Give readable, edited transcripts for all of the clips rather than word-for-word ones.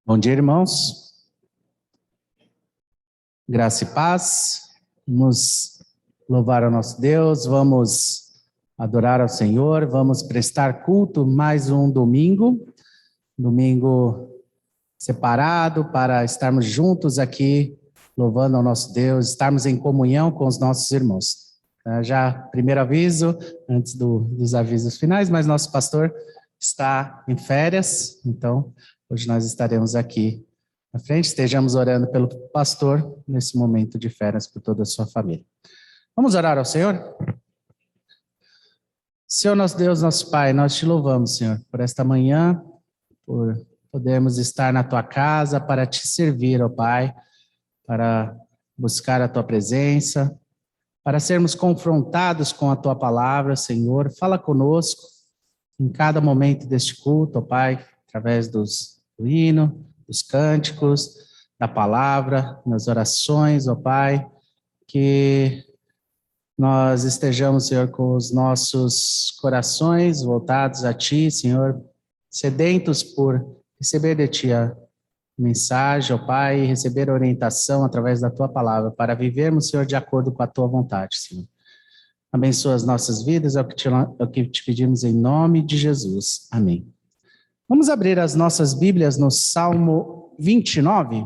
Bom dia, irmãos. Graça e paz. Vamos louvar ao nosso Deus, vamos adorar ao Senhor, vamos prestar culto mais um domingo separado para estarmos juntos aqui, louvando ao nosso Deus, estarmos em comunhão com os nossos irmãos. Já primeiro aviso, antes dos avisos finais, mas nosso pastor está em férias, então hoje nós estaremos aqui na frente, estejamos orando pelo pastor nesse momento de férias por toda a sua família. Vamos orar ao Senhor? Senhor nosso Deus, nosso Pai, nós te louvamos, Senhor, por esta manhã, por podermos estar na tua casa para te servir, ó Pai, para buscar a tua presença, para sermos confrontados com a tua palavra, Senhor. Fala conosco em cada momento deste culto, ó Pai, através do hino, dos cânticos, da palavra, nas orações, ó Pai, que nós estejamos, Senhor, com os nossos corações voltados a Ti, Senhor, sedentos por receber de Ti a mensagem, ó Pai, e receber orientação através da Tua palavra, para vivermos, Senhor, de acordo com a Tua vontade, Senhor. Abençoa as nossas vidas, é o que te pedimos em nome de Jesus. Amém. Vamos abrir as nossas Bíblias no Salmo 29.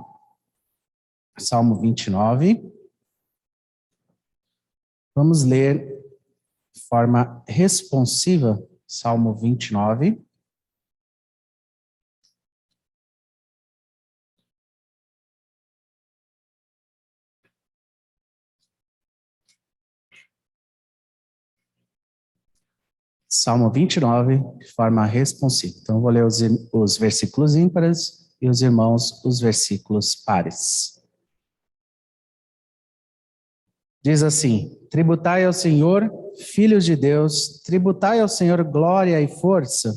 Salmo 29. Vamos ler de forma responsiva, Salmo 29. Salmo 29, de forma responsiva. Então, eu vou ler os versículos ímpares e os irmãos os versículos pares. Diz assim: tributai ao Senhor, filhos de Deus, tributai ao Senhor glória e força.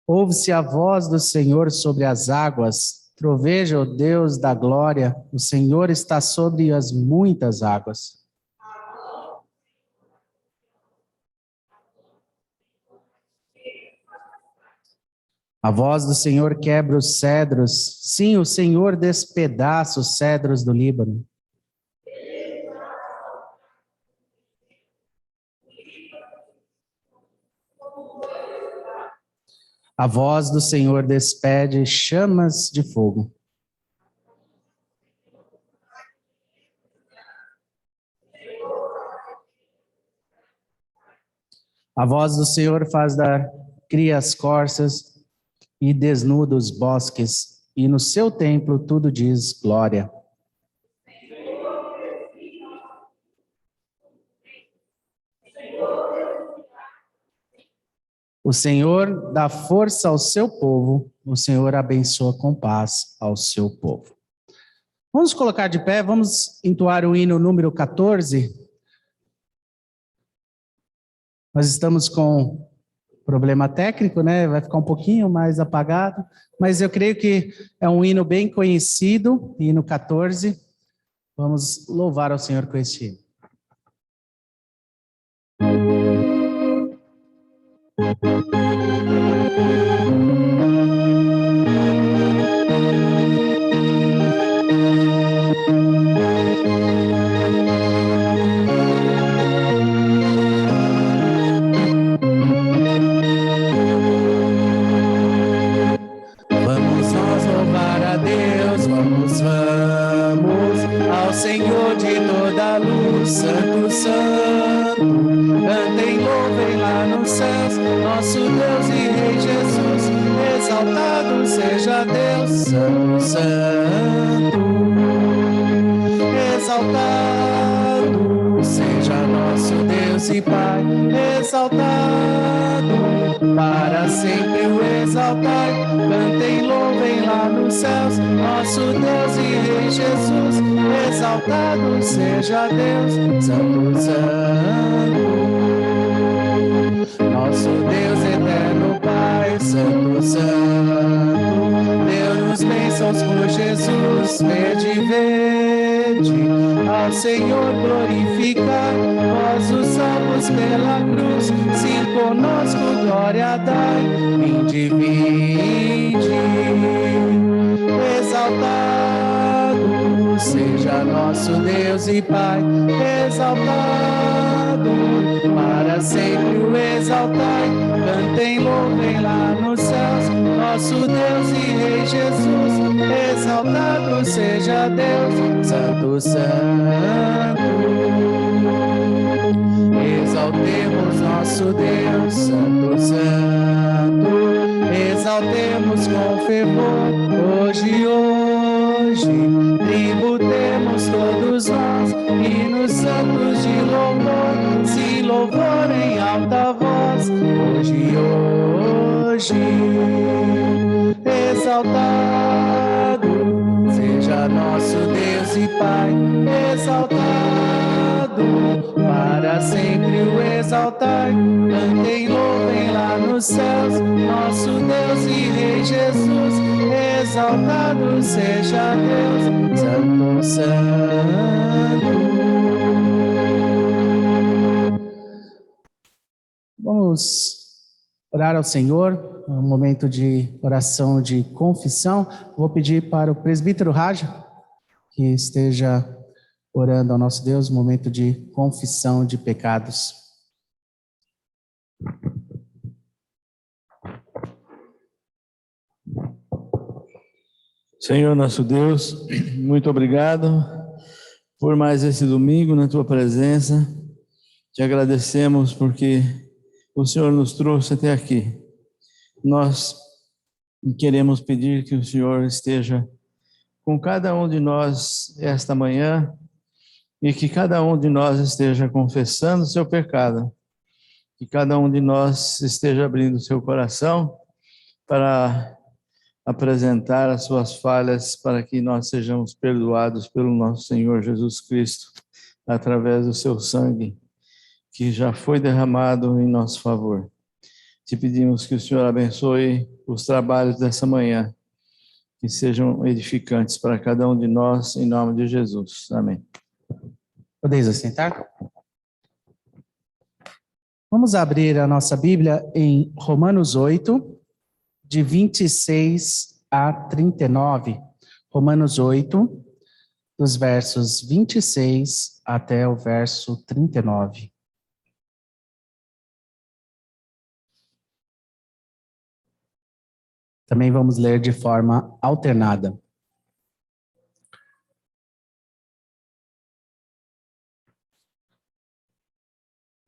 Ouve-se a voz do Senhor sobre as águas. Troveja o Deus da glória, o Senhor está sobre as muitas águas. A voz do Senhor quebra os cedros, sim, o Senhor despedaça os cedros do Líbano. A voz do Senhor despede chamas de fogo. A voz do Senhor faz dar cria as corças e desnuda os bosques, e no seu templo tudo diz glória. O Senhor dá força ao seu povo, o Senhor abençoa com paz ao seu povo. Vamos colocar de pé, vamos entoar o hino número 14. Nós estamos com problema técnico, né? Vai ficar um pouquinho mais apagado, mas eu creio que é um hino bem conhecido, hino 14. Vamos louvar ao Senhor com este hino. Vamos nós louvar a Deus, vamos ao Senhor de toda a luz, Santo, Santo. Cantem, louvem lá nos céus, nosso Deus e Rei Jesus. Exaltado seja Deus, Santo, Santo. Exaltado seja nosso Deus e Pai. Exaltado, para sempre o exaltai. Cantem, louvem lá nos céus, nosso Deus e Rei Jesus. Exaltado seja Deus, Santo, Santo. Nosso Deus eterno Pai, Santo, Santo. Deu-nos bênçãos por Jesus, vede e vê. sede, ao Senhor glorificar, vós os salvos pela cruz, sim conosco glória dai, vinde, exaltado seja nosso Deus e Pai, exaltado, para sempre o exaltai, cantem, louvem lá nos céus, nosso Deus e Rei Jesus, exaltado seja Deus, Santo, Santo. Exaltemos nosso Deus, Santo, Santo, exaltemos com fervor, hoje, tributemos todos nós, hinos santos de louvor, se louvor em alta voz, hoje, exaltado seja nosso Deus e Pai, exaltado, para sempre o exaltai, cantem, louvem lá nos céus, nosso Deus e Rei Jesus, exaltado seja Deus, Santo, Santo. Vamos orar ao Senhor, um momento de oração de confissão. Vou pedir para o presbítero Raja que esteja orando ao nosso Deus, um momento de confissão de pecados. Senhor nosso Deus, muito obrigado por mais esse domingo na Tua presença. Te agradecemos porque o Senhor nos trouxe até aqui. Nós queremos pedir que o Senhor esteja com cada um de nós esta manhã e que cada um de nós esteja confessando o seu pecado, que cada um de nós esteja abrindo o seu coração para apresentar as suas falhas, para que nós sejamos perdoados pelo nosso Senhor Jesus Cristo, através do seu sangue, que já foi derramado em nosso favor. Te pedimos que o Senhor abençoe os trabalhos dessa manhã, que sejam edificantes para cada um de nós, em nome de Jesus. Amém. Podeis assentar? Vamos abrir a nossa Bíblia em Romanos 8, de 26 a 39. Romanos 8, dos versos 26 até o verso 39. Também vamos ler de forma alternada.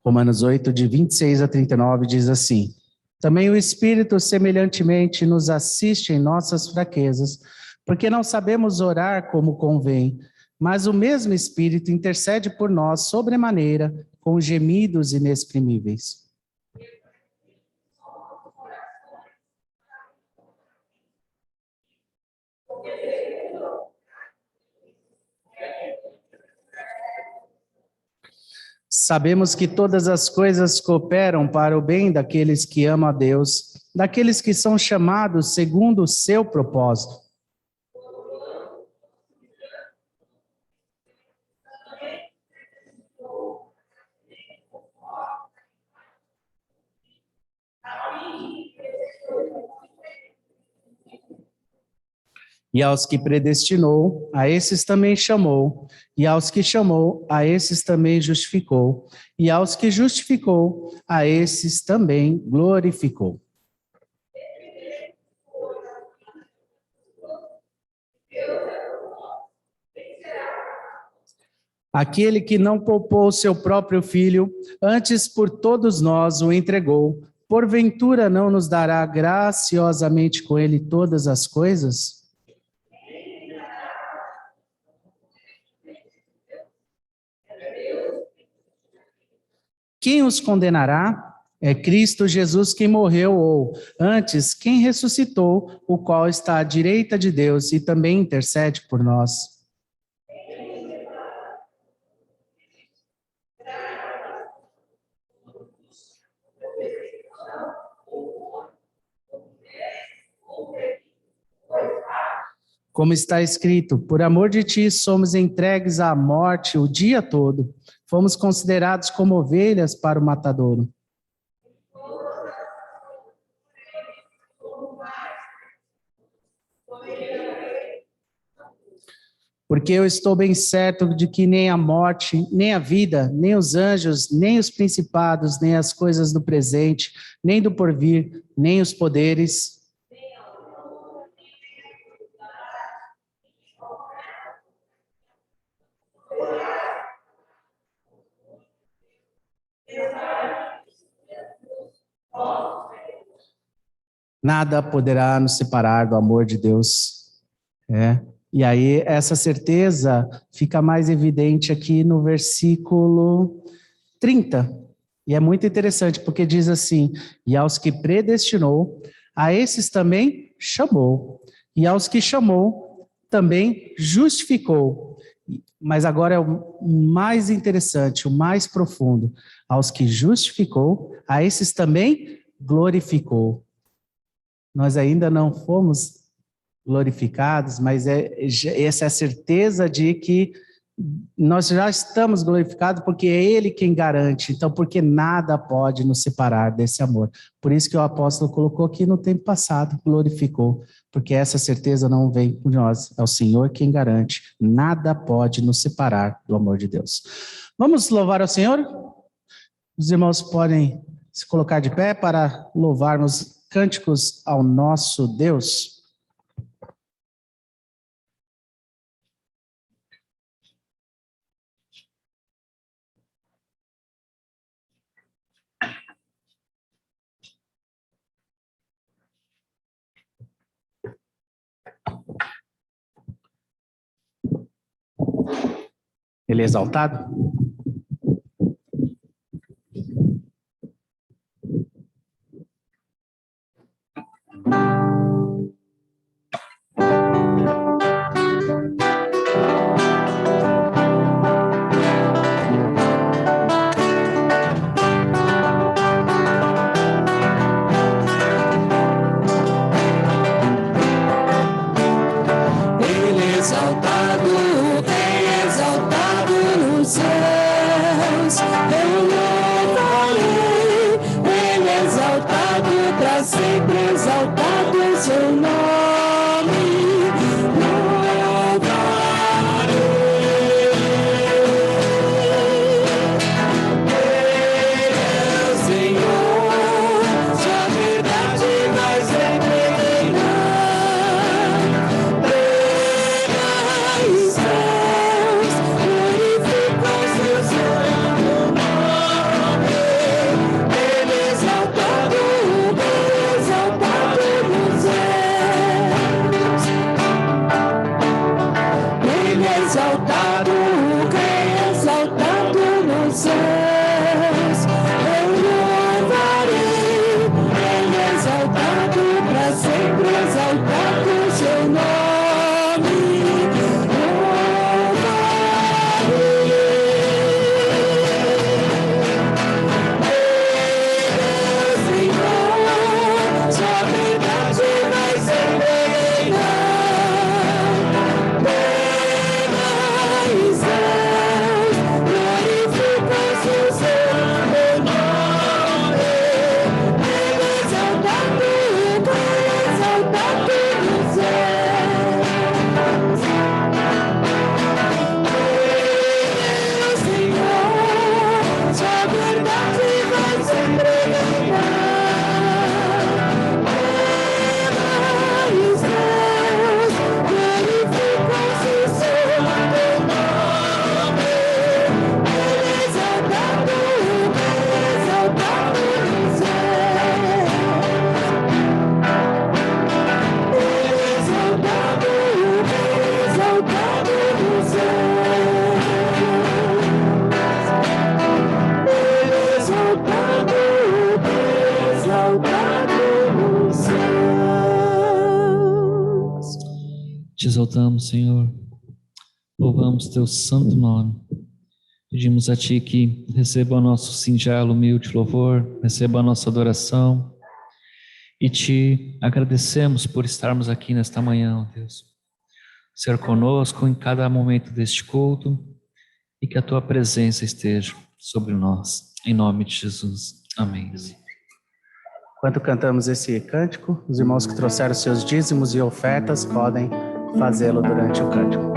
Romanos 8, de 26 a 39, diz assim: Também o Espírito semelhantemente nos assiste em nossas fraquezas, porque não sabemos orar como convém, mas o mesmo Espírito intercede por nós sobremaneira, com gemidos inexprimíveis. Sabemos que todas as coisas cooperam para o bem daqueles que amam a Deus, daqueles que são chamados segundo o seu propósito. E aos que predestinou, a esses também chamou, e aos que chamou, a esses também justificou, e aos que justificou, a esses também glorificou. Aquele que não poupou seu próprio filho, antes por todos nós o entregou, porventura não nos dará graciosamente com ele todas as coisas? Quem os condenará? É Cristo Jesus quem morreu, ou, antes, quem ressuscitou, o qual está à direita de Deus e também intercede por nós. Como está escrito, por amor de ti somos entregues à morte o dia todo. Fomos considerados como ovelhas para o matadouro. Porque eu estou bem certo de que nem a morte, nem a vida, nem os anjos, nem os principados, nem as coisas do presente, nem do porvir, nem os poderes, nada poderá nos separar do amor de Deus. E aí essa certeza fica mais evidente aqui no versículo 30. E é muito interessante, porque diz assim: e aos que predestinou, a esses também chamou. E aos que chamou, também justificou. Mas agora é o mais interessante, o mais profundo. Aos que justificou, a esses também glorificou. Nós ainda não fomos glorificados, mas essa é a certeza de que nós já estamos glorificados, porque é Ele quem garante. Então, porque nada pode nos separar desse amor. Por isso que o apóstolo colocou aqui no tempo passado, glorificou, porque essa certeza não vem por nós, é o Senhor quem garante. Nada pode nos separar do amor de Deus. Vamos louvar ao Senhor? Os irmãos podem se colocar de pé para louvarmos cânticos ao nosso Deus. Ele é exaltado? Te exaltamos, Senhor, louvamos Teu santo nome, pedimos a Ti que receba o nosso singelo, humilde louvor, receba a nossa adoração e Te agradecemos por estarmos aqui nesta manhã, ó Deus. ser conosco em cada momento deste culto e que a tua presença esteja sobre nós. Em nome de Jesus. Amém. Enquanto cantamos esse cântico, os irmãos que trouxeram seus dízimos e ofertas podem fazê-lo durante o cântico.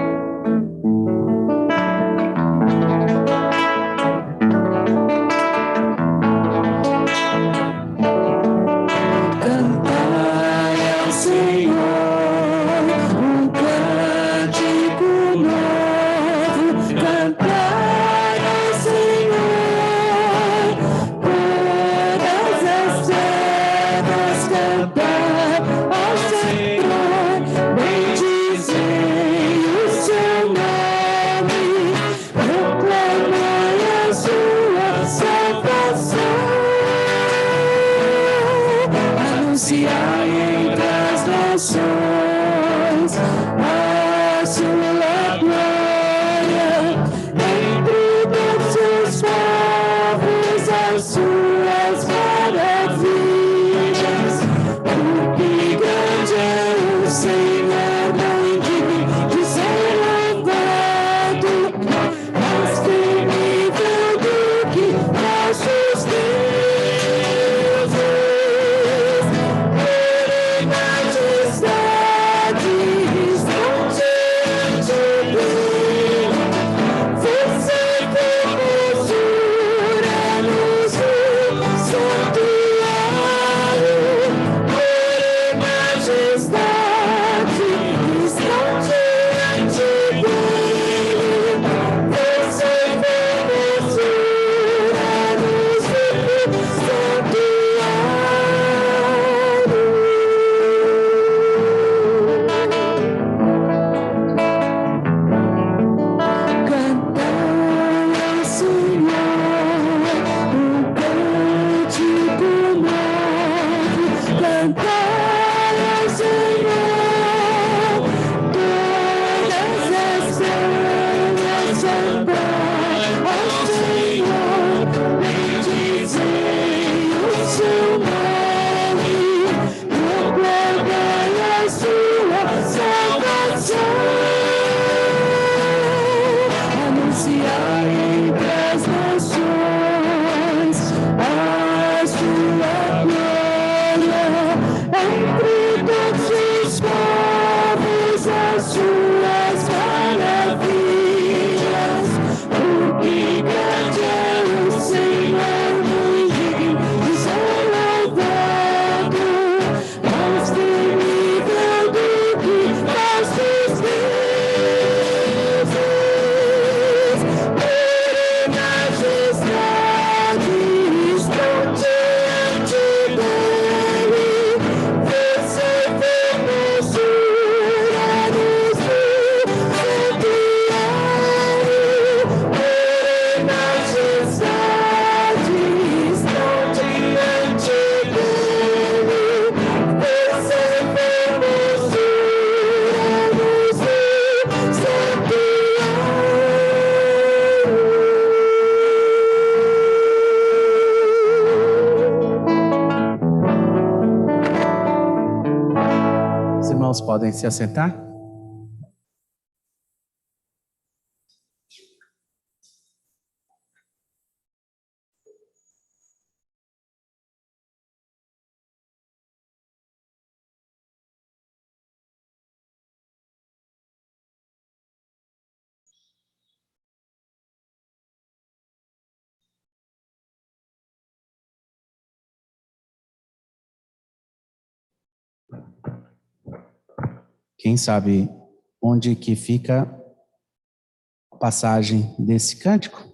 Podem se assentar? Quem sabe onde que fica a passagem desse cântico?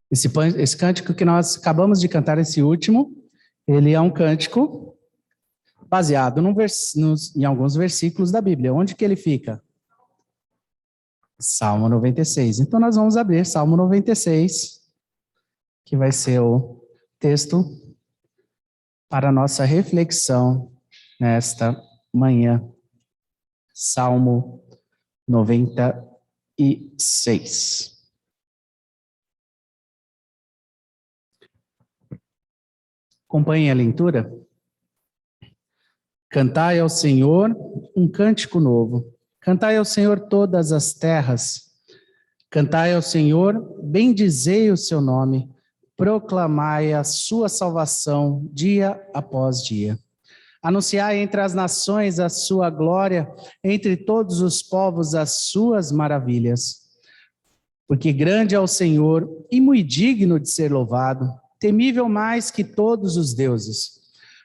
Esse cântico que nós acabamos de cantar, esse último, ele é um cântico baseado em alguns versículos da Bíblia. Onde que ele fica? Salmo 96. Então nós vamos abrir Salmo 96, que vai ser o texto para a nossa reflexão nesta manhã. Salmo 96. Acompanhe a leitura. Cantai ao Senhor um cântico novo. Cantai ao Senhor todas as terras. Cantai ao Senhor, bendizei o seu nome. Proclamai a sua salvação dia após dia. Anunciai entre as nações a sua glória, entre todos os povos as suas maravilhas. Porque grande é o Senhor e muito digno de ser louvado, temível mais que todos os deuses.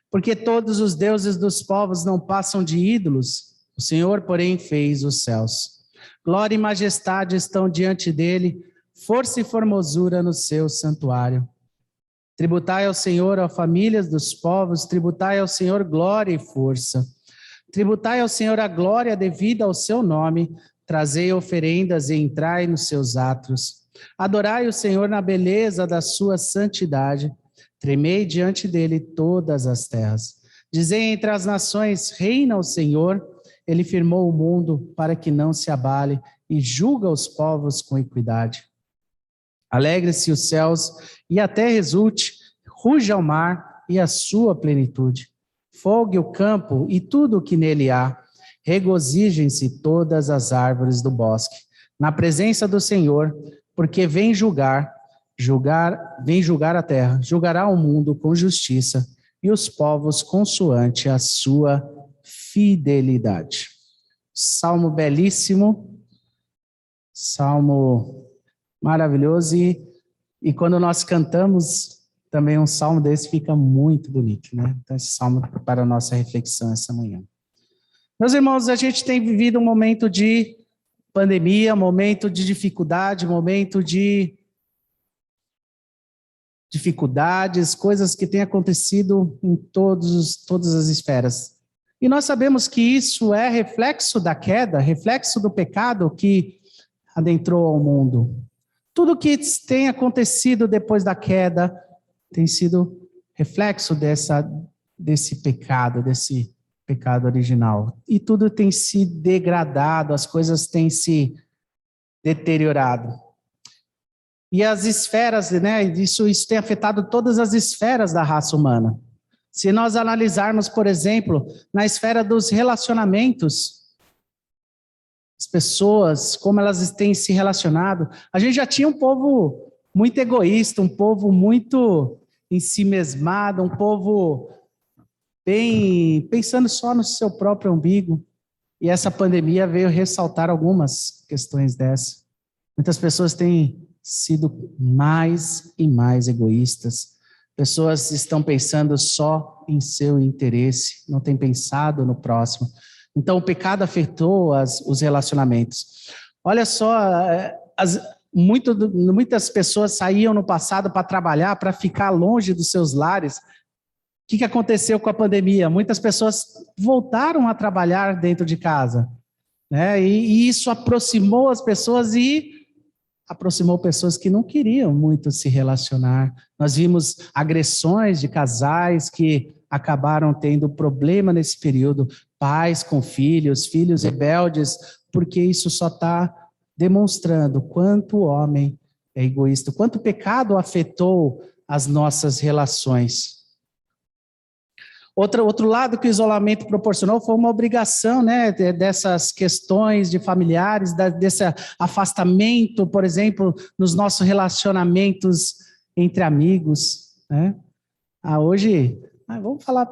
Porque todos os deuses dos povos não passam de ídolos, o Senhor, porém, fez os céus. Glória e majestade estão diante dele, força e formosura no seu santuário. Tributai ao Senhor, ó famílias dos povos, tributai ao Senhor glória e força. Tributai ao Senhor a glória devida ao seu nome, trazei oferendas e entrai nos seus atos. Adorai o Senhor na beleza da sua santidade, tremei diante dele todas as terras. Dizei entre as nações, reina o Senhor, ele firmou o mundo para que não se abale e julga os povos com equidade. Alegre-se os céus e a terra exulte, ruja o mar e a sua plenitude. Folgue o campo e tudo o que nele há. Regozijem-se todas as árvores do bosque, na presença do Senhor, porque vem julgar a terra, julgará o mundo com justiça e os povos consoante a sua fidelidade. Salmo belíssimo, salmo maravilhoso, e quando nós cantamos também um salmo desse fica muito bonito, né? Então esse salmo para a nossa reflexão essa manhã. Meus irmãos, a gente tem vivido um momento de pandemia, momento de dificuldade, momento de dificuldades, coisas que têm acontecido em todas as esferas. E nós sabemos que isso é reflexo da queda, reflexo do pecado que adentrou ao mundo. Tudo que tem acontecido depois da queda tem sido reflexo desse pecado original. E tudo tem se degradado, as coisas têm se deteriorado. E as esferas, né, isso tem afetado todas as esferas da raça humana. Se nós analisarmos, por exemplo, na esfera dos relacionamentos, as pessoas, como elas têm se relacionado, a gente já tinha um povo muito egoísta, um povo muito em si mesmado, um povo bem pensando só no seu próprio umbigo. E essa pandemia veio ressaltar algumas questões dessas. Muitas pessoas têm sido mais e mais egoístas. Pessoas estão pensando só em seu interesse, não têm pensado no próximo. Então, o pecado afetou os relacionamentos. Olha só, muitas pessoas saíam no passado para trabalhar, para ficar longe dos seus lares. O que aconteceu com a pandemia? Muitas pessoas voltaram a trabalhar dentro de casa, né? E isso aproximou as pessoas e aproximou pessoas que não queriam muito se relacionar. Nós vimos agressões de casais que acabaram tendo problema nesse período, pais com filhos, filhos rebeldes, porque isso só está demonstrando quanto o homem é egoísta, quanto o pecado afetou as nossas relações. Outro lado que o isolamento proporcionou foi uma obrigação, né, dessas questões de familiares, desse afastamento, por exemplo, nos nossos relacionamentos entre amigos, né? Hoje, vamos falar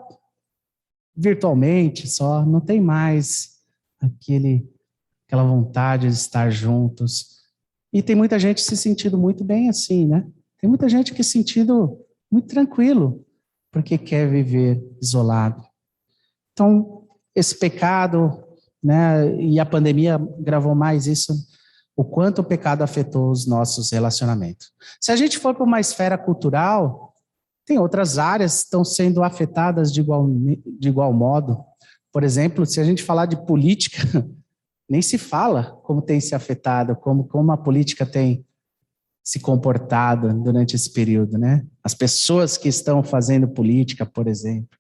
virtualmente só, não tem mais aquela vontade de estar juntos. E tem muita gente se sentindo muito bem assim, né? Tem muita gente que se sentindo muito tranquilo, porque quer viver isolado. Então, esse pecado, né, e a pandemia gravou mais isso, o quanto o pecado afetou os nossos relacionamentos. Se a gente for para uma esfera cultural, tem outras áreas que estão sendo afetadas de igual modo. Por exemplo, se a gente falar de política, nem se fala como tem se afetado, como a política tem se comportado durante esse período, né? As pessoas que estão fazendo política, por exemplo.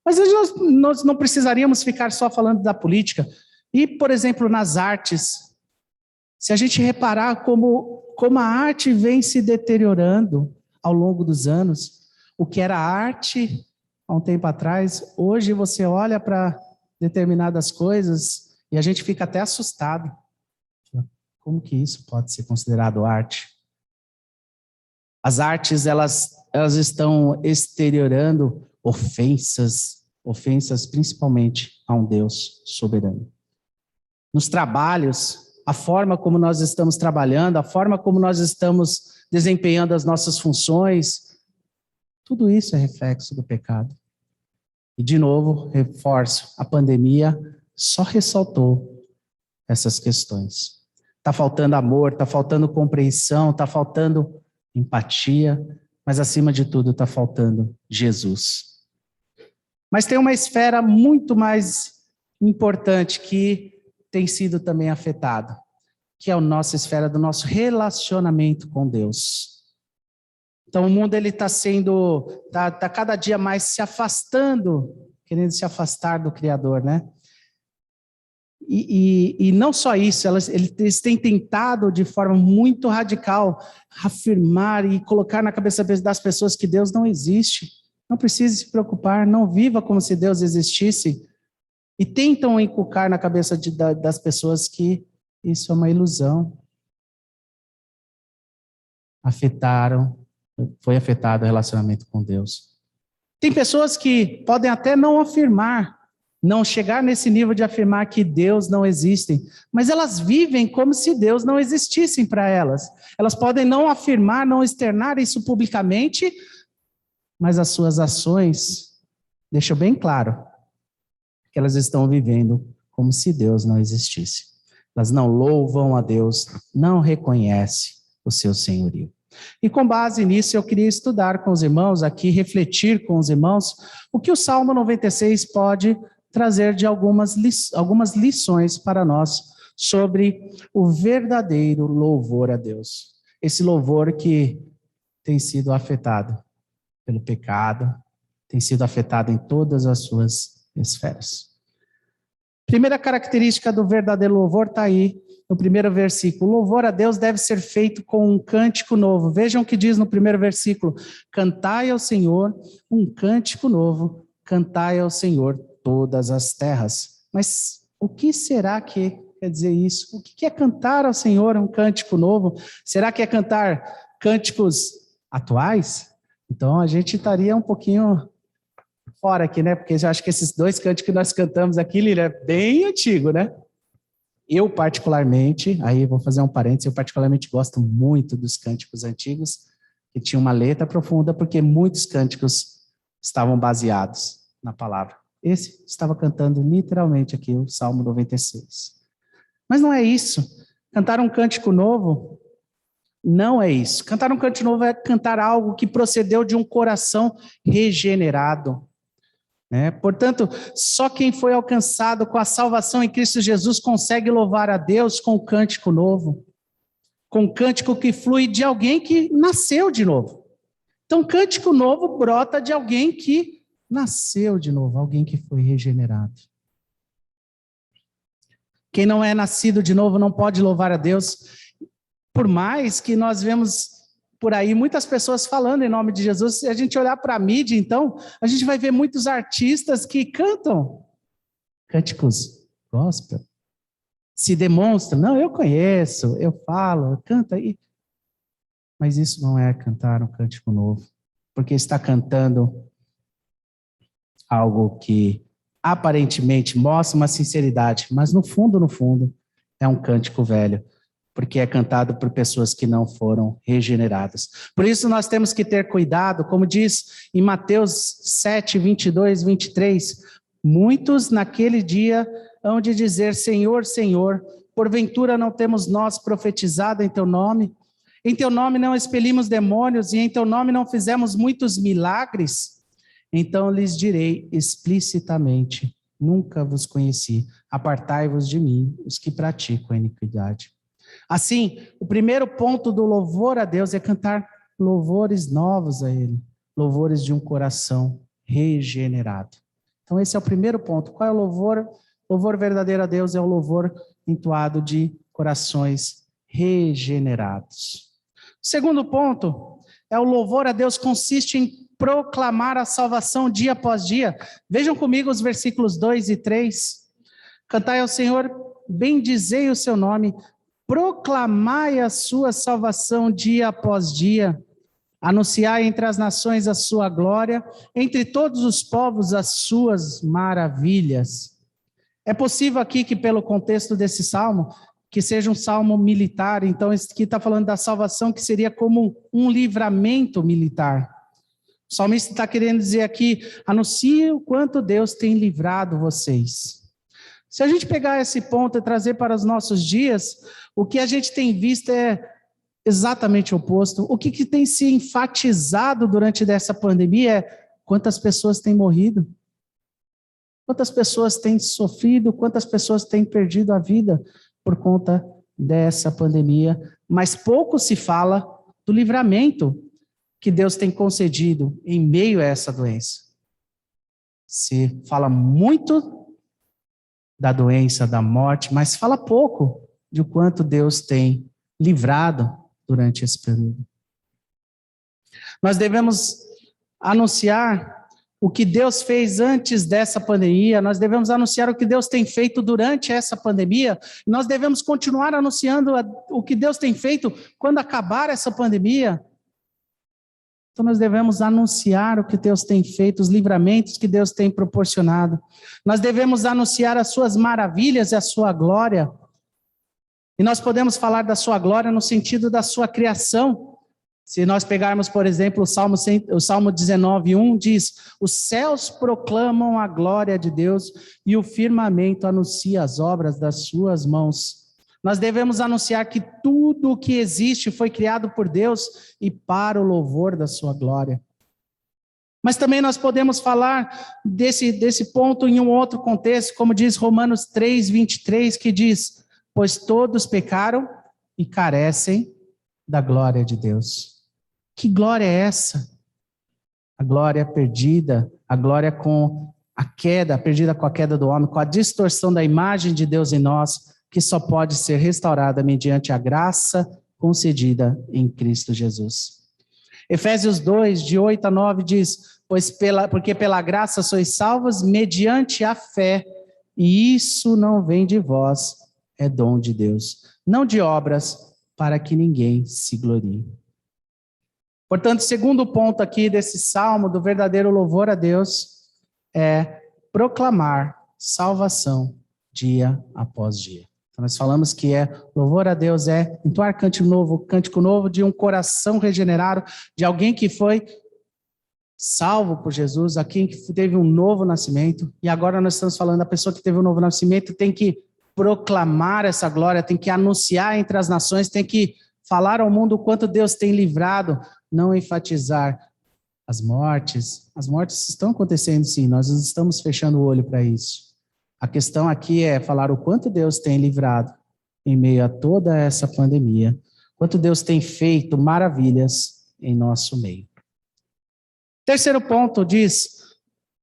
Mas nós não precisaríamos ficar só falando da política. E, por exemplo, nas artes, se a gente reparar como a arte vem se deteriorando ao longo dos anos, o que era arte há um tempo atrás. Hoje você olha para determinadas coisas e a gente fica até assustado. Como que isso pode ser considerado arte? As artes, elas estão exteriorando ofensas principalmente a um Deus soberano. Nos trabalhos, a forma como nós estamos trabalhando, a forma como nós estamos desempenhando as nossas funções, tudo isso é reflexo do pecado. E, de novo, reforço, a pandemia só ressaltou essas questões. Está faltando amor, está faltando compreensão, está faltando empatia, mas, acima de tudo, está faltando Jesus. Mas tem uma esfera muito mais importante que tem sido também afetada, que é a nossa esfera do nosso relacionamento com Deus. Então, o mundo está cada dia mais se afastando, querendo se afastar do Criador, né? E não só isso, eles têm tentado de forma muito radical afirmar e colocar na cabeça das pessoas que Deus não existe. Não precise se preocupar, não viva como se Deus existisse. E tentam inculcar na cabeça das pessoas que isso é uma ilusão. Foi afetado o relacionamento com Deus. Tem pessoas que podem até não afirmar, não chegar nesse nível de afirmar que Deus não existe, mas elas vivem como se Deus não existisse para elas. Elas podem não afirmar, não externar isso publicamente, mas as suas ações deixam bem claro que elas estão vivendo como se Deus não existisse. Elas não louvam a Deus, não reconhecem o seu senhorio. E com base nisso, eu queria estudar com os irmãos aqui, refletir com os irmãos, o que o Salmo 96 pode trazer de algumas lições para nós sobre o verdadeiro louvor a Deus. Esse louvor que tem sido afetado pelo pecado, tem sido afetado em todas as suas esferas. Primeira característica do verdadeiro louvor está aí, no primeiro versículo. O louvor a Deus deve ser feito com um cântico novo. Vejam o que diz no primeiro versículo. Cantai ao Senhor um cântico novo, cantai ao Senhor todas as terras. Mas o que será que quer dizer isso? O que é cantar ao Senhor um cântico novo? Será que é cantar cânticos atuais? Então a gente estaria um pouquinho fora aqui, né? Porque eu acho que esses dois cânticos que nós cantamos aqui, Lília, é bem antigo, né? Eu particularmente, aí vou fazer um parênteses, eu particularmente gosto muito dos cânticos antigos, que tinham uma letra profunda, porque muitos cânticos estavam baseados na palavra. Esse estava cantando literalmente aqui o Salmo 96. Mas não é isso. Cantar um cântico novo não é isso. Cantar um cântico novo é cantar algo que procedeu de um coração regenerado. Portanto, só quem foi alcançado com a salvação em Cristo Jesus consegue louvar a Deus com um cântico novo, com um cântico que flui de alguém que nasceu de novo. Então, cântico novo brota de alguém que nasceu de novo, alguém que foi regenerado. Quem não é nascido de novo não pode louvar a Deus, por mais que nós vemos por aí muitas pessoas falando em nome de Jesus. Se a gente olhar para a mídia, então, a gente vai ver muitos artistas que cantam cânticos gospel, se demonstram, não, eu conheço, eu falo, canta aí. Mas isso não é cantar um cântico novo, porque está cantando algo que aparentemente mostra uma sinceridade, mas no fundo, é um cântico velho, porque é cantado por pessoas que não foram regeneradas. Por isso nós temos que ter cuidado, como diz em Mateus 7, 22, 23, muitos naquele dia hão de dizer, Senhor, Senhor, porventura não temos nós profetizado em teu nome? Em teu nome não expelimos demônios e em teu nome não fizemos muitos milagres? Então lhes direi explicitamente, nunca vos conheci, apartai-vos de mim, os que praticam a iniquidade. Assim, o primeiro ponto do louvor a Deus é cantar louvores novos a Ele, louvores de um coração regenerado. Então esse é o primeiro ponto. Qual é o louvor? O louvor verdadeiro a Deus é o louvor entoado de corações regenerados. O segundo ponto é o louvor a Deus consiste em proclamar a salvação dia após dia. Vejam comigo os versículos 2 e 3. Cantai ao Senhor, bendizei o seu nome, proclamai a sua salvação dia após dia. Anunciai entre as nações a sua glória, entre todos os povos as suas maravilhas. É possível aqui que, pelo contexto desse salmo, que seja um salmo militar, então esse aqui está falando da salvação que seria como um livramento militar. O salmista está querendo dizer aqui, anuncie o quanto Deus tem livrado vocês. Se a gente pegar esse ponto e trazer para os nossos dias, o que a gente tem visto é exatamente o oposto. O que tem se enfatizado durante essa pandemia é quantas pessoas têm morrido, quantas pessoas têm sofrido, quantas pessoas têm perdido a vida por conta dessa pandemia. Mas pouco se fala do livramento que Deus tem concedido em meio a essa doença. Se fala muito da doença, da morte, mas fala pouco de quanto Deus tem livrado durante esse período. Nós devemos anunciar o que Deus fez antes dessa pandemia, nós devemos anunciar o que Deus tem feito durante essa pandemia, nós devemos continuar anunciando o que Deus tem feito quando acabar essa pandemia. Então nós devemos anunciar o que Deus tem feito, os livramentos que Deus tem proporcionado. Nós devemos anunciar as suas maravilhas e a sua glória. E nós podemos falar da sua glória no sentido da sua criação. Se nós pegarmos, por exemplo, o Salmo 19:1, diz: os céus proclamam a glória de Deus e o firmamento anuncia as obras das suas mãos. Nós devemos anunciar que tudo o que existe foi criado por Deus e para o louvor da sua glória. Mas também nós podemos falar desse ponto em um outro contexto, como diz Romanos 3:23, que diz: pois todos pecaram e carecem da glória de Deus. Que glória é essa? A glória perdida, a glória com a queda, perdida com a queda do homem, com a distorção da imagem de Deus em nós, que só pode ser restaurada mediante a graça concedida em Cristo Jesus. Efésios 2, de 8 a 9 diz: porque pela graça sois salvos mediante a fé, e isso não vem de vós, é dom de Deus, não de obras, para que ninguém se glorie. Portanto, o segundo ponto aqui desse salmo, do verdadeiro louvor a Deus, é proclamar salvação dia após dia. Então, nós falamos que louvor a Deus é entoar cântico novo de um coração regenerado, de alguém que foi salvo por Jesus, alguém que teve um novo nascimento, e agora nós estamos falando da pessoa que teve um novo nascimento, tem que proclamar essa glória, tem que anunciar entre as nações, tem que falar ao mundo o quanto Deus tem livrado, não enfatizar as mortes. As mortes estão acontecendo sim, nós não estamos fechando o olho para isso. A questão aqui é falar o quanto Deus tem livrado em meio a toda essa pandemia, quanto Deus tem feito maravilhas em nosso meio. Terceiro ponto diz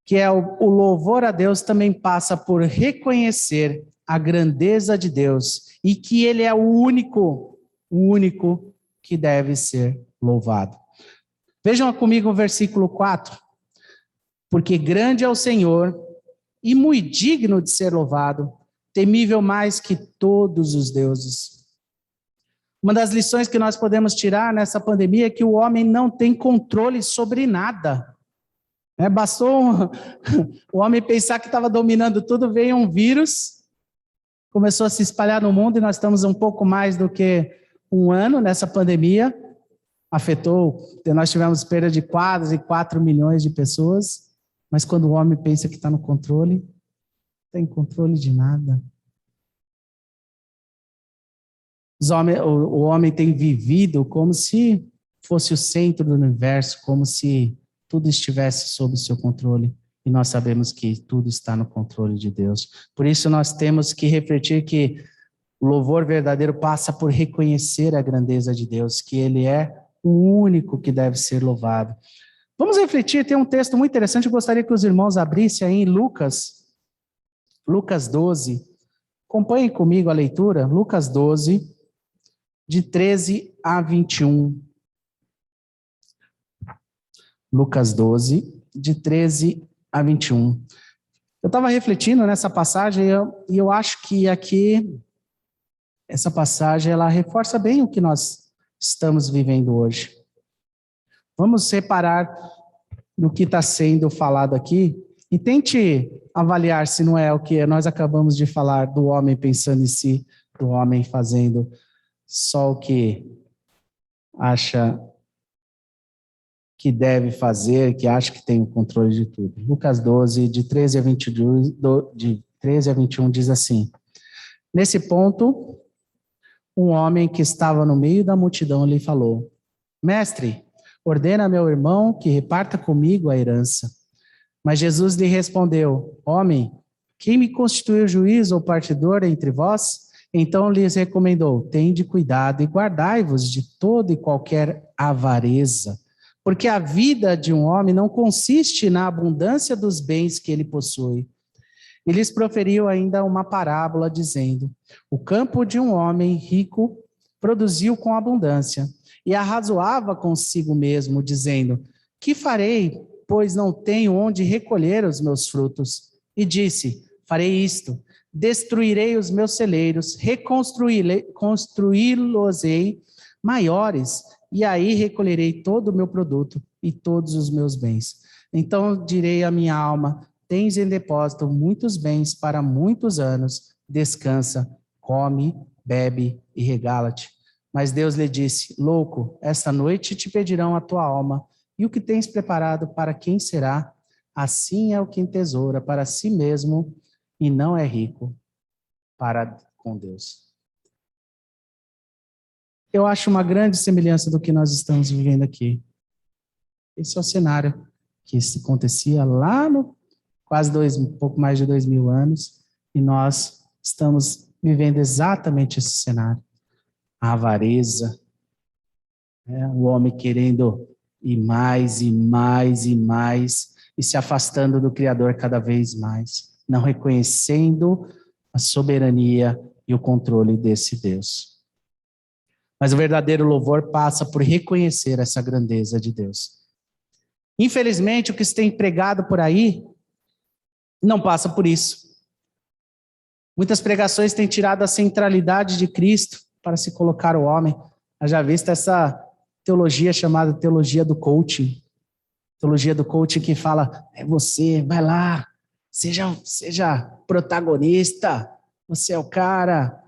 que o louvor a Deus também passa por reconhecer a grandeza de Deus e que Ele é o único que deve ser louvado. Vejam comigo o versículo 4. Porque grande é o Senhor e muito digno de ser louvado, temível mais que todos os deuses. Uma das lições que nós podemos tirar nessa pandemia é que o homem não tem controle sobre nada. Bastou o homem pensar que estava dominando tudo, veio um vírus, começou a se espalhar no mundo e nós estamos um pouco mais do que um ano nessa pandemia, nós tivemos perda de quase 4 milhões de pessoas, mas quando o homem pensa que está no controle, não tem controle de nada. O homem tem vivido como se fosse o centro do universo, como se tudo estivesse sob o seu controle, e nós sabemos que tudo está no controle de Deus. Por isso nós temos que refletir que o louvor verdadeiro passa por reconhecer a grandeza de Deus, que Ele é o único que deve ser louvado. Vamos refletir, tem um texto muito interessante, eu gostaria que os irmãos abrissem aí em Lucas 12. Acompanhem comigo a leitura, Lucas 12, de 13 a 21. Lucas 12, de 13 a 21. Eu estava refletindo nessa passagem e eu acho que aqui, essa passagem, ela reforça bem o que nós estamos vivendo hoje. Vamos reparar no que está sendo falado aqui e tente avaliar se não é o que nós acabamos de falar do homem pensando em si, do homem fazendo só o que acha que deve fazer, que acha que tem o controle de tudo. Lucas 12, de 13 a 21, diz assim: Nesse ponto, um homem que estava no meio da multidão lhe falou: Mestre, ordena a meu irmão que reparta comigo a herança. Mas Jesus lhe respondeu: Homem, quem me constituiu juiz ou partidor entre vós? Então lhes recomendou: Tende cuidado e guardai-vos de toda e qualquer avareza, porque a vida de um homem não consiste na abundância dos bens que ele possui. E lhes proferiu ainda uma parábola, dizendo: O campo de um homem rico produziu com abundância, e arrazoava consigo mesmo, dizendo: Que farei, pois não tenho onde recolher os meus frutos? E disse: Farei isto: destruirei os meus celeiros, construí-los-ei maiores, e aí recolherei todo o meu produto e todos os meus bens. Então direi à minha alma: Tens em depósito muitos bens para muitos anos, descansa, come, bebe e regala-te. Mas Deus lhe disse: Louco, esta noite te pedirão a tua alma, e o que tens preparado para quem será? Assim é o que entesoura para si mesmo e não é rico para com Deus. Eu acho uma grande semelhança do que nós estamos vivendo aqui. Esse é o cenário que acontecia lá no um pouco mais de 2000 anos, e nós estamos vivendo exatamente esse cenário. A avareza, o homem querendo ir mais e mais e mais, e se afastando do Criador cada vez mais, não reconhecendo a soberania e o controle desse Deus. Mas o verdadeiro louvor passa por reconhecer essa grandeza de Deus. Infelizmente, o que se tem pregado por aí não passa por isso. Muitas pregações têm tirado a centralidade de Cristo para se colocar o homem. Já visto essa teologia chamada teologia do coaching. Teologia do coaching que fala: é você, vai lá, seja protagonista, você é o cara.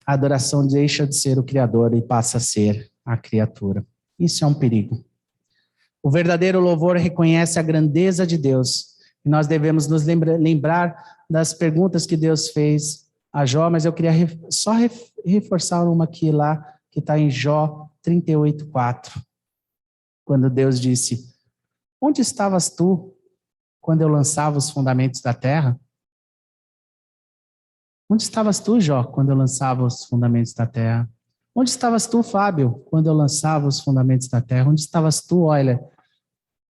A adoração deixa de ser o Criador e passa a ser a criatura. Isso é um perigo. O verdadeiro louvor reconhece a grandeza de Deus. E nós devemos nos lembrar das perguntas que Deus fez a Jó, mas eu queria só reforçar uma aqui lá, que está em Jó 38:4. Quando Deus disse: Onde estavas tu quando eu lançava os fundamentos da terra? Onde estavas tu, Jó, quando eu lançava os fundamentos da terra? Onde estavas tu, Fábio, quando eu lançava os fundamentos da terra? Onde estavas tu, Euler,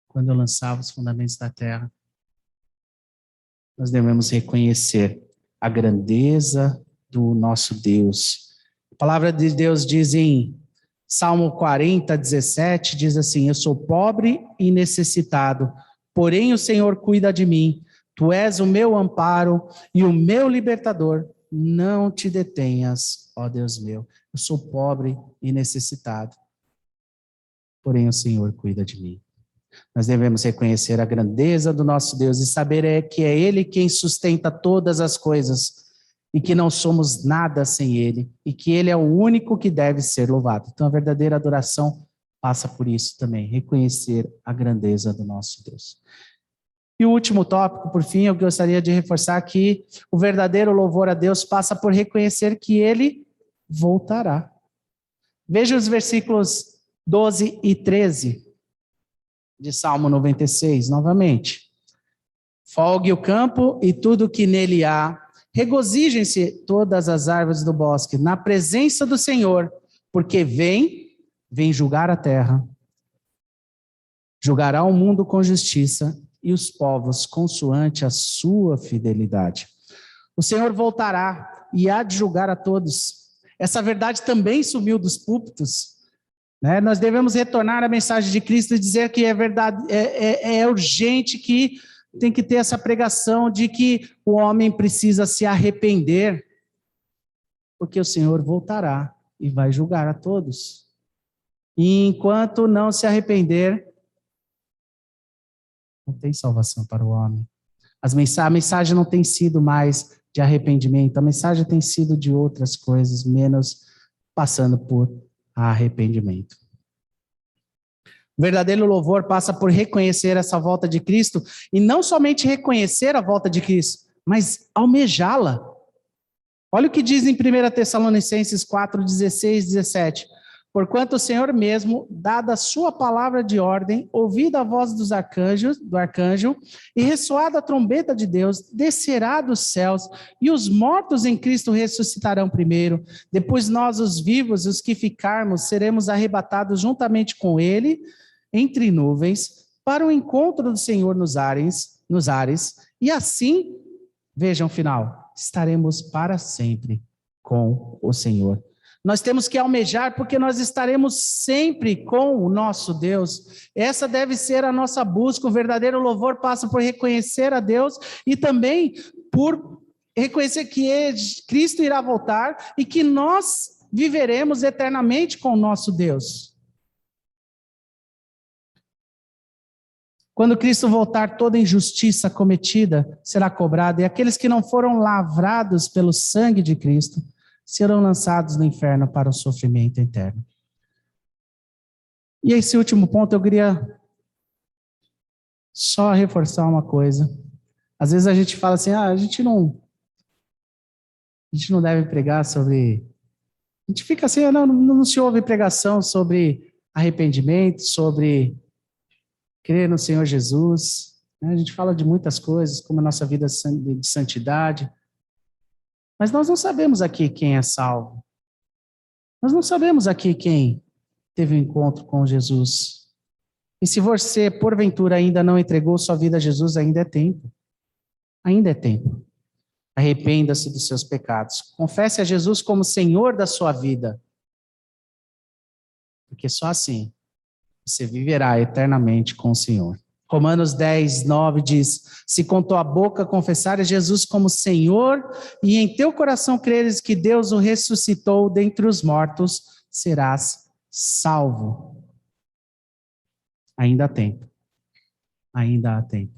quando eu lançava os fundamentos da terra? Nós devemos reconhecer a grandeza do nosso Deus. A palavra de Deus diz em Salmo 40:17, diz assim: Eu sou pobre e necessitado, porém o Senhor cuida de mim. Tu és o meu amparo e o meu libertador. Não te detenhas, ó Deus meu. Eu sou pobre e necessitado, porém o Senhor cuida de mim. Nós devemos reconhecer a grandeza do nosso Deus e saber que é Ele quem sustenta todas as coisas e que não somos nada sem Ele e que Ele é o único que deve ser louvado. Então a verdadeira adoração passa por isso também, reconhecer a grandeza do nosso Deus. E o último tópico, por fim, eu gostaria de reforçar que o verdadeiro louvor a Deus passa por reconhecer que Ele voltará. Veja os versículos 12 e 13 de Salmo 96, novamente. Folgue o campo e tudo que nele há, regozijem-se todas as árvores do bosque, na presença do Senhor, porque vem julgar a terra. Julgará o mundo com justiça e os povos consoante a sua fidelidade. O Senhor voltará e há de julgar a todos. Essa verdade também sumiu dos púlpitos. né? Nós devemos retornar à mensagem de Cristo e dizer que é verdade, é urgente, que tem que ter essa pregação de que o homem precisa se arrepender, porque o Senhor voltará e vai julgar a todos. E enquanto não se arrepender, não tem salvação para o homem. A mensagem não tem sido mais de arrependimento, a mensagem tem sido de outras coisas, menos passando por arrependimento. O verdadeiro louvor passa por reconhecer essa volta de Cristo, e não somente reconhecer a volta de Cristo, mas almejá-la. Olha o que diz em 1 Tessalonicenses 4, 16, 17. Porquanto o Senhor mesmo, dada a sua palavra de ordem, ouvida a voz do arcanjo, e ressoada a trombeta de Deus, descerá dos céus, e os mortos em Cristo ressuscitarão primeiro. Depois nós, os vivos, os que ficarmos, seremos arrebatados juntamente com ele, entre nuvens, para o encontro do Senhor nos ares, e assim, vejam o final, estaremos para sempre com o Senhor. Nós temos que almejar, porque nós estaremos sempre com o nosso Deus. Essa deve ser a nossa busca. O verdadeiro louvor passa por reconhecer a Deus e também por reconhecer que Cristo irá voltar e que nós viveremos eternamente com o nosso Deus. Quando Cristo voltar, toda injustiça cometida será cobrada, e aqueles que não foram lavrados pelo sangue de Cristo serão lançados no inferno para o sofrimento eterno. E esse último ponto eu queria só reforçar uma coisa. Às vezes a gente fala assim, a gente não deve pregar sobre... A gente fica assim, não se ouve pregação sobre arrependimento, sobre crer no Senhor Jesus. A gente fala de muitas coisas, como a nossa vida de santidade. Mas nós não sabemos aqui quem é salvo. Nós não sabemos aqui quem teve um encontro com Jesus. E se você, porventura, ainda não entregou sua vida a Jesus, ainda é tempo. Ainda é tempo. Arrependa-se dos seus pecados. Confesse a Jesus como Senhor da sua vida. Porque só assim você viverá eternamente com o Senhor. Romanos 10, 9 diz, se com tua boca confessares Jesus como Senhor e em teu coração creres que Deus o ressuscitou dentre os mortos, serás salvo. Ainda há tempo. Ainda há tempo.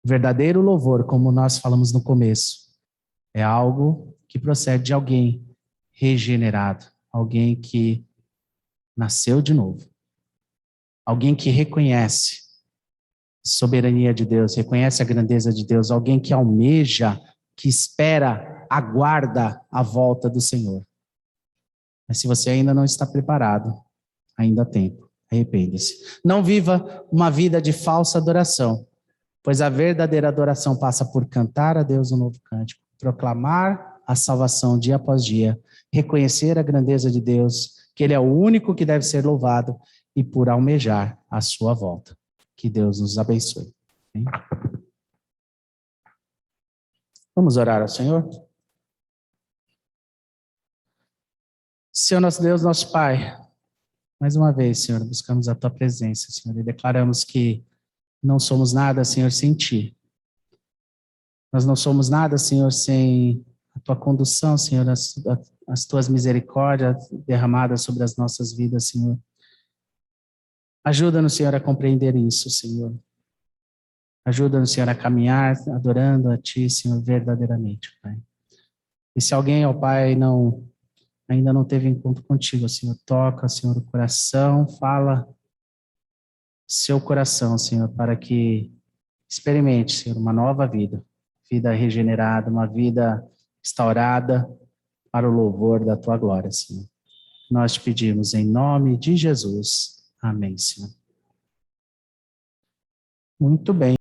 Verdadeiro louvor, como nós falamos no começo, é algo que procede de alguém regenerado, alguém que nasceu de novo. Alguém que reconhece a soberania de Deus, reconhece a grandeza de Deus, alguém que almeja, que espera, aguarda a volta do Senhor. Mas se você ainda não está preparado, ainda há tempo, arrependa-se. Não viva uma vida de falsa adoração, pois a verdadeira adoração passa por cantar a Deus um novo cântico, proclamar a salvação dia após dia, reconhecer a grandeza de Deus, que Ele é o único que deve ser louvado, e por almejar a sua volta. Que Deus nos abençoe. Hein? Vamos orar ao Senhor? Senhor nosso Deus, nosso Pai, mais uma vez, Senhor, buscamos a Tua presença, Senhor, e declaramos que não somos nada, Senhor, sem Ti. Nós não somos nada, Senhor, sem a Tua condução, Senhor, as Tuas misericórdias derramadas sobre as nossas vidas, Senhor. Ajuda-nos, Senhor, a compreender isso, Senhor. Ajuda-nos, Senhor, a caminhar adorando a Ti, Senhor, verdadeiramente, Pai. E se alguém, ó Pai, ainda não teve encontro contigo, Senhor, toca, Senhor, o coração, fala seu coração, Senhor, para que experimente, Senhor, uma nova vida, vida regenerada, uma vida restaurada para o louvor da Tua glória, Senhor. Nós te pedimos em nome de Jesus. Amém, Senhor. Muito bem.